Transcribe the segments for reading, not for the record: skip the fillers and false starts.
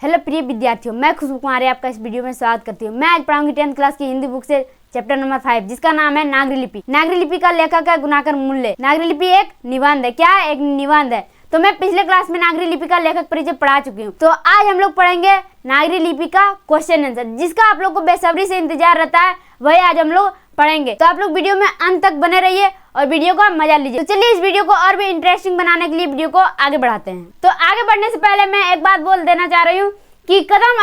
Hello प्रिय विद्यार्थियों, मैं खुशबू कुमारी आपका इस वीडियो में स्वागत करती हूँ। मैं आज पढ़ाऊंगी 10th क्लास की हिंदी बुक से चैप्टर नंबर 5, जिसका नाम है नागरी लिपि। नागरी लिपि का लेखक है गुणाकर मूल्य। नागरी लिपि एक निबंध है। क्या है? एक निबंध है। तो मैं पिछले क्लास में नागरी लिपि का लेखक परिचय पढ़ा चुकी हूँ। तो आज हम लोग पढ़ेंगे नागरी लिपि का क्वेश्चन आंसर, जिसका आप लोग को बेसब्री से इंतजार रहता है, वही आज हम लोग पढ़ेंगे। तो आप लोग वीडियो में अंत तक बने रहिए और वीडियो का मजा लीजिए। तो चलिए इस वीडियो को और भी इंटरेस्टिंग बनाने के लिए वीडियो को आगे बढ़ाते हैं। तो आगे बढ़ने से पहले मैं एक बात बोल देना चाह रही हूँ कि कदम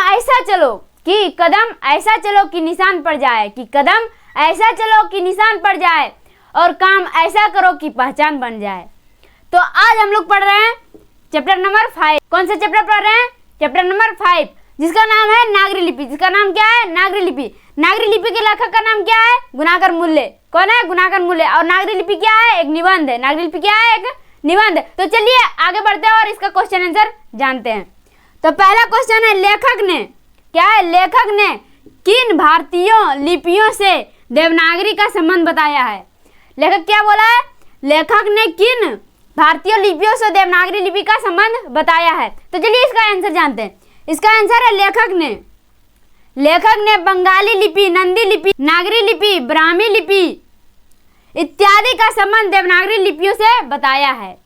ऐसा चलो कि निशान पड़ जाए, कि कदम ऐसा चलो कि निशान पड़ जाए, और काम ऐसा करो कि पहचान बन जाए। तो आज हम लोग पढ़ रहे हैं चैप्टर नंबर 5। कौन सा चैप्टर पढ़ रहे हैं? चैप्टर नंबर 5, जिसका नाम है नागरी लिपि। जिसका नाम क्या है? नागरी लिपि। नागरी लिपि के लेखक का नाम क्या है? गुणाकर मूल्य। कौन है? गुणाकर मूल्य। और नागरी लिपि क्या है? एक निबंध है। नागरी लिपि क्या है? एक निबंध। तो चलिए आगे बढ़ते हैं और इसका क्वेश्चन आंसर जानते हैं। तो पहला क्वेश्चन है, लेखक ने क्या है? लेखक ने किन भारतीय लिपियों से देवनागरी का संबंध बताया है? लेखक क्या बोला है? लेखक ने किन भारतीय लिपियों से देवनागरी लिपि का संबंध बताया है। तो चलिए इसका आंसर जानते हैं। इसका आंसर है लेखक ने बंगाली लिपि, नंदी लिपि, नागरी लिपि, ब्राह्मी लिपि इत्यादि का संबंध देवनागरी लिपियों से बताया है।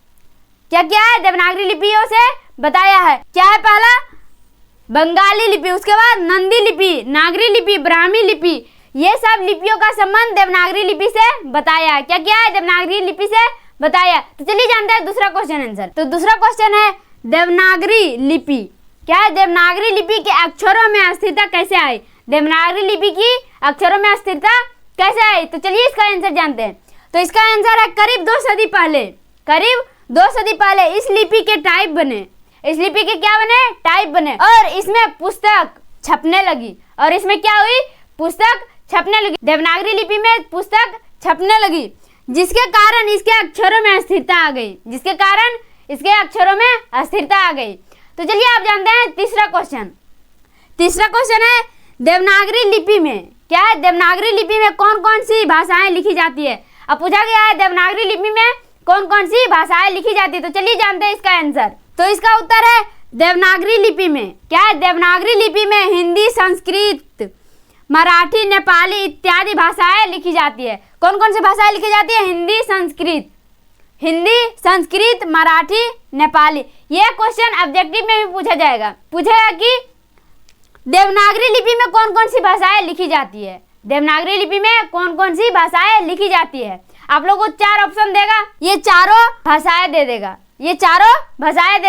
क्या क्या है? देवनागरी लिपियों से बताया है। क्या है? पहला बंगाली लिपि, उसके बाद नंदी लिपि, नागरी लिपि, ब्राह्मी लिपि, ये सब लिपियों का संबंध देवनागरी लिपि से बताया है। क्या क्या है? देवनागरी लिपि से बताया। तो चलिए जानते हैं दूसरा क्वेश्चन आंसर। तो दूसरा क्वेश्चन है, देवनागरी लिपि क्या है? देवनागरी लिपि के अक्षरों में अस्थिरता कैसे आई? देवनागरी लिपि की अक्षरों में अस्थिरता कैसे आई? तो चलिए इसका आंसर जानते हैं। तो इसका आंसर है, करीब 2 सदी पहले इस लिपि के टाइप बने। इस लिपि के क्या बने? टाइप बने। और इसमें पुस्तक छपने लगी। और इसमें क्या हुई? पुस्तक छपने लगी। देवनागरी लिपि में पुस्तक छपने लगी, जिसके कारण इसके अक्षरों में अस्थिरता आ गई। जिसके कारण इसके अक्षरों में अस्थिरता आ गई। तो चलिए आप जानते हैं तीसरा क्वेश्चन। तीसरा क्वेश्चन है, देवनागरी लिपि में क्या है? देवनागरी लिपि में कौन कौन सी भाषाएं लिखी जाती है? अब पूछा गया है देवनागरी लिपि में कौन कौन सी भाषाएं लिखी जाती है। तो चलिए जानते हैं इसका आंसर। तो इसका उत्तर है, देवनागरी लिपि में क्या है? देवनागरी लिपि में हिंदी, संस्कृत, मराठी, नेपाली इत्यादि भाषाएं लिखी जाती है। कौन कौन सी भाषाएं लिखी जाती है? हिंदी, संस्कृत, मराठी, नेपाली। यह क्वेश्चन ऑब्जेक्टिव में भी पूछा जाएगा। पूछेगा कि देवनागरी लिपि में कौन कौन सी भाषाएं लिखी जाती है। देवनागरी लिपि में कौन कौन सी भाषाएं लिखी जाती है। आप लोगों को 4 ऑप्शन देगा, ये चारों भाषाएं दे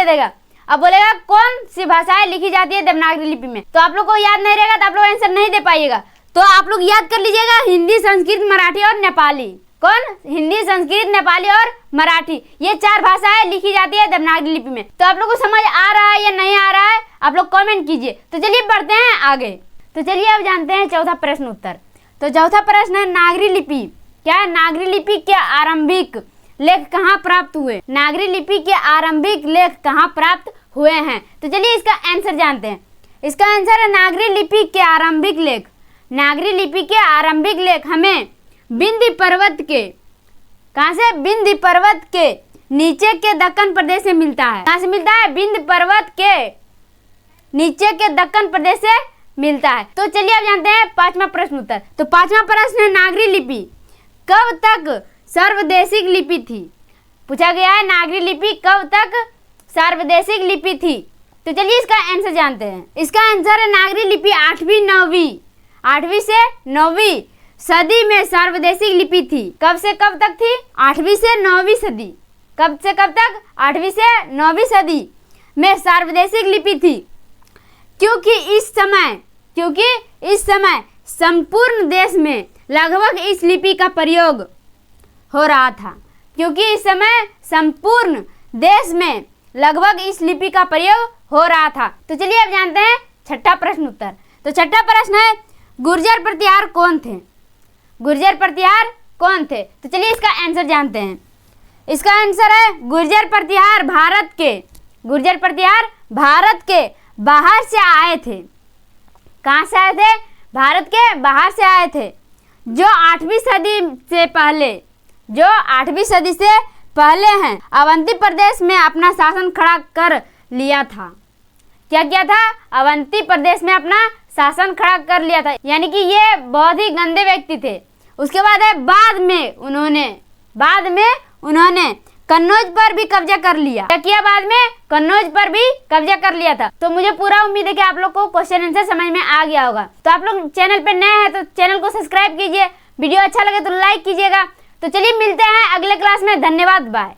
देगा। अब बोलेगा कौन सी भाषाएं लिखी जाती है देवनागरी लिपि में। तो आप लोग को याद नहीं रहेगा तो आप लोग आंसर नहीं दे पाइएगा। तो आप लोग याद कर लीजिएगा, हिंदी, संस्कृत, मराठी और नेपाली। कौन? हिंदी, संस्कृत, नेपाली और मराठी, ये 4 भाषाएं लिखी जाती है देवनागरी लिपि में। तो आप लोग को समझ आ रहा है या नहीं आ रहा है, आप लोग कमेंट कीजिए। तो चलिए बढ़ते हैं आगे। तो चलिए अब जानते हैं चौथा प्रश्न उत्तर। तो चौथा प्रश्न है, नागरी लिपि क्या है? नागरी लिपि के आरंभिक लेख कहाँ प्राप्त हुए? नागरी लिपि के आरंभिक लेख कहाँ प्राप्त हुए हैं? तो चलिए इसका आंसर जानते हैं। इसका आंसर है, नागरी लिपि के आरंभिक लेख। नागरी लिपि के आरंभिक लेख हमें विंध्य पर्वत के, कहाँ से? विंध्य पर्वत के नीचे के दक्कन प्रदेश से मिलता है। कहाँ से मिलता है? विंध्य पर्वत के नीचे के दक्कन प्रदेश से मिलता है। तो चलिए अब जानते हैं 5वां प्रश्न उत्तर। तो 5वां प्रश्न है, नागरी लिपि कब तक सर्वदेशिक लिपि थी? पूछा गया है नागरी लिपि कब तक सार्वदेशिक लिपि थी। तो चलिए इसका आंसर जानते हैं। इसका आंसर है, नागरी लिपि 8वीं से 9वीं सदी में सार्वदेशिक लिपि थी। कब से कब तक थी? 8वीं से 9वीं सदी। कब से कब तक? 8वीं से 9वीं सदी में सार्वदेशिक लिपि थी, क्योंकि इस समय संपूर्ण देश में लगभग इस लिपि का प्रयोग हो रहा था। क्योंकि इस समय संपूर्ण देश में लगभग इस लिपि का प्रयोग हो रहा था। तो चलिए अब जानते हैं छठा प्रश्न उत्तर। तो छठा प्रश्न है, गुर्जर प्रतिहार कौन थे? गुर्जर प्रतिहार कौन थे? तो चलिए इसका आंसर जानते हैं। इसका आंसर है, गुर्जर प्रतिहार भारत के बाहर से आए थे। कहाँ से आए थे? भारत के बाहर से आए थे, जो 8वीं सदी से पहले हैं अवंती प्रदेश में अपना शासन खड़ा कर लिया था। क्या किया था, अवंती प्रदेश में अपना शासन खड़ा कर लिया था, यानी कि ये बहुत ही गंदे व्यक्ति थे। उसके बाद है बाद में उन्होंने कन्नौज पर भी कब्जा कर लिया। क्या किया, बाद में कन्नौज पर भी कब्जा कर लिया था। तो मुझे पूरा उम्मीद है कि आप लोग को क्वेश्चन आंसर समझ में आ गया होगा। तो आप लोग चैनल पे नए हैं तो चैनल को सब्सक्राइब कीजिए, वीडियो अच्छा लगे तो लाइक कीजिएगा। तो चलिए मिलते हैं अगले क्लास में, धन्यवाद, बाय।